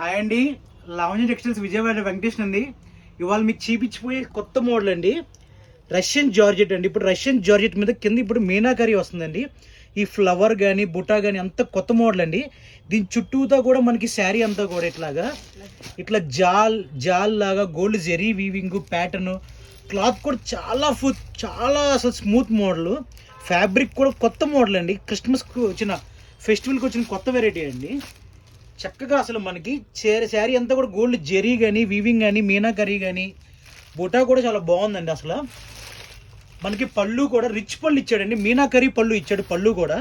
Hi అండి, Lavanya textiles Vijayawada Venkatesh అండి. ఇవాళ మీకు చూపించిపోయే కొత్త మోడల్ అండి, రష్యన్ జార్జెట్ అండి. ఇప్పుడు రష్యన్ జార్జెట్ మీద కింద ఇప్పుడు మీనాకరీ వస్తుందండి. ఈ ఫ్లవర్ కానీ బుటా కానీ అంత కొత్త మోడల్ అండి. దీని చుట్టూతో కూడా మనకి శారీ అంతా కూడా ఇట్లా జాల్ లాగా గోల్డ్ జెరీ వీవింగ్ ప్యాటర్న్, క్లాత్ కూడా చాలా అసలు స్మూత్ మోడల్. ఫ్యాబ్రిక్ కూడా కొత్త మోడల్ అండి. క్రిస్మస్కి వచ్చిన ఫెస్టివల్కి వచ్చిన కొత్త వెరైటీ అండి. చక్కగా అసలు మనకి శారీ అంతా కూడా గోల్డ్ జెరీ కానీ వీవింగ్ కానీ మీనాకరీ కానీ బుటా కూడా చాలా బాగుందండి. అసలు మనకి పళ్ళు కూడా రిచ్ పళ్ళు ఇచ్చాడండి, మీనాకరీ పళ్ళు ఇచ్చాడు. పళ్ళు కూడా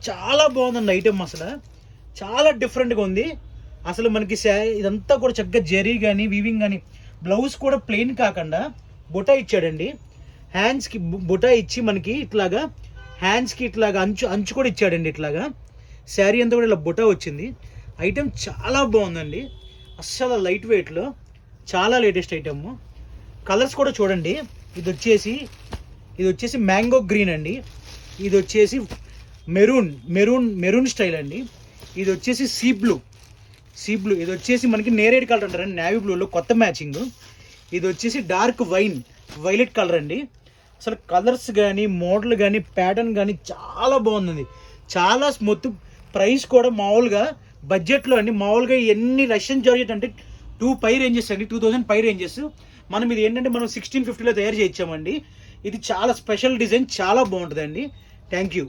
చాలా బాగుందండి ఐటెం, అసలు చాలా డిఫరెంట్గా ఉంది. అసలు మనకి ఇదంతా కూడా చక్కగా జెరీ కానీ వీవింగ్ కానీ, బ్లౌజ్ కూడా ప్లెయిన్ కాకుండా బుటా ఇచ్చాడండి. హ్యాండ్స్కి బుటా ఇచ్చి మనకి ఇట్లాగా హ్యాండ్స్కి ఇట్లాగా అంచు కూడా ఇచ్చాడండి. ఇట్లాగా శారీ అంతా కూడా ఇలా బుటా వచ్చింది. ఐటెం చాలా బాగుందండి, అస్సలు లైట్ వెయిట్లో చాలా లేటెస్ట్ ఐటమ్. కలర్స్ కూడా చూడండి. ఇది వచ్చేసి మ్యాంగో గ్రీన్ అండి. ఇది వచ్చేసి మెరూన్ స్టైల్ అండి. ఇది వచ్చేసి సీ బ్లూ. ఇది వచ్చేసి మనకి నేరేడ్ కలర్ అంటారండి, నేవీ బ్లూలో కొత్త మ్యాచింగ్. ఇది వచ్చేసి డార్క్ వైలెట్ కలర్ అండి. అసలు కలర్స్ కానీ మోడల్ కానీ ప్యాటర్న్ కానీ చాలా బాగుంది, చాలా స్మూత్. ప్రైస్ కూడా మామూలుగా బడ్జెట్లో అండి. మామూలుగా ఎన్ని రష్యన్ జార్జెట్ అంటే 2,000 రేంజెస్ అండి, 2005 రేంజెస్. మనం ఇది ఏంటంటే మనం 1650లో తయారు చేయించామండి. ఇది చాలా స్పెషల్ డిజైన్, చాలా బాగుంటుందండి. Thank you.